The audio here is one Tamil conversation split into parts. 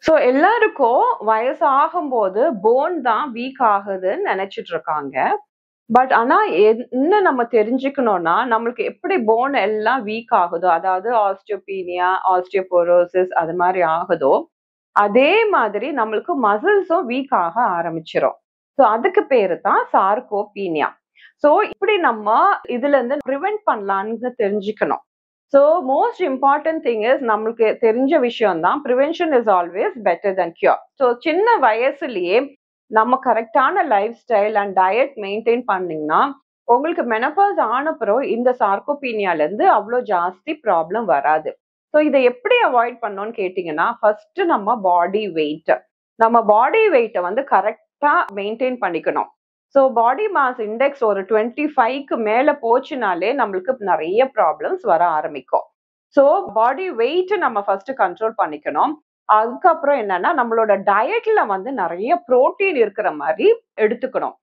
சோ எல்லாருக்கும் வயசாகும்போது போன் தான் வீக் ஆகுதுன்னு நினைச்சிட்டு இருக்காங்க. பட் ஆனா என்ன நம்ம தெரிஞ்சுக்கணும்னா, நம்மளுக்கு எப்படி போன் எல்லாம் வீக் ஆகுதோ, அதாவது ஆஸ்டியோபீனியா, ஆஸ்டியோபோரோசிஸ் அது மாதிரி ஆகுதோ, அதே மாதிரி நம்மளுக்கு மசில்ஸும் வீக் ஆக ஆரம்பிச்சிரும். சோ அதுக்கு பேரு தான் சார்கோபீனியா. சோ இப்படி நம்ம இதுல இருந்து பிரிவென்ட் பண்ணலாம்னு தெரிஞ்சுக்கணும். So most important thing is நம்மளுக்கு தெரிஞ்ச விஷயம் தான் prevention is always better then cure. So சின்ன வயசுலயே நம்ம கரெக்டான life style and diet maintain பண்ணீங்கன்னா உங்களுக்கு மெனபாஸ் ஆனப்புறம் இந்த சார்கோபீனியால இருந்து அவ்வளோ ஜாஸ்தி ப்ராப்ளம் வராது. ஸோ இதை எப்படி அவாய்ட் பண்ணோம்னு கேட்டிங்கன்னா, ஃபர்ஸ்ட் நம்ம பாடி வெயிட்டை வந்து கரெக்டா மெயின்டைன் பண்ணிக்கணும். ஸோ பாடி மாஸ் இண்டெக்ஸ் ஒரு 25க்கு மேல போச்சுனாலே நம்மளுக்கு நிறைய ப்ராப்ளம்ஸ் வர ஆரம்பிக்கும். ஸோ பாடி வெயிட் நம்ம ஃபர்ஸ்ட் கண்ட்ரோல் பண்ணிக்கணும். அதுக்கப்புறம் என்னன்னா, நம்மளோட டயட்ல வந்து நிறைய புரோட்டீன் இருக்கிற மாதிரி எடுத்துக்கணும்.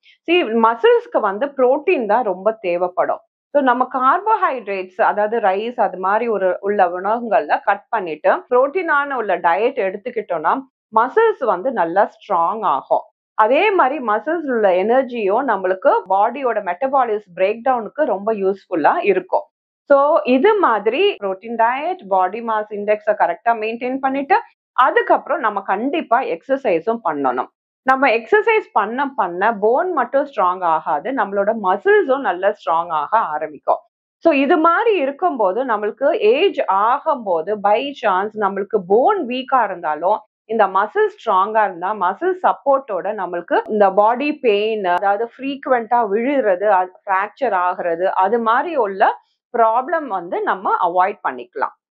மசில்ஸ்க்கு வந்து புரோட்டீன் தான் ரொம்ப தேவைப்படும். ஸோ நம்ம கார்போஹைட்ரேட்ஸ், அதாவது ரைஸ் அது மாதிரி உள்ள உணவுகள்ல கட் பண்ணிட்டு புரோட்டீனான உள்ள டயட் எடுத்துக்கிட்டோம்னா மசில்ஸ் வந்து நல்லா ஸ்ட்ராங் ஆகும். அதே மாதிரி மசில்ஸ் உள்ள எனர்ஜியும் நம்மளுக்கு பாடியோட மெட்டபாலிஸ் பிரேக் டவுனுக்கு ரொம்ப யூஸ்ஃபுல்லா இருக்கும். ஸோ இது மாதிரி புரோட்டீன் டயட், பாடி மாஸ் இண்டெக்ஸை கரெக்டா மெயின்டைன் பண்ணிட்டு அதுக்கப்புறம் நம்ம கண்டிப்பா எக்ஸசைஸும் பண்ணணும். நம்ம எக்ஸசைஸ் பண்ண போன் மட்டும் ஸ்ட்ராங் ஆகாது, நம்மளோட மசில்ஸும் நல்லா ஸ்ட்ராங் ஆக ஆரம்பிக்கும். ஸோ இது மாதிரி இருக்கும்போது நம்மளுக்கு ஏஜ் ஆகும்போது பை சான்ஸ் நம்மளுக்கு போன் வீக்கா இருந்தாலும் இந்த மசில் ஸ்ட்ராங்கா இருந்தா மசில் சப்போர்ட்டோட நம்மளுக்கு இந்த பாடி பெயின், அதாவது ஃப்ரீக்வெண்டா விழுறது, ஃப்ராக்சர் ஆகுறது அது மாதிரி உள்ள ப்ராப்ளம் வந்து நம்ம அவாய்ட் பண்ணிக்கலாம்.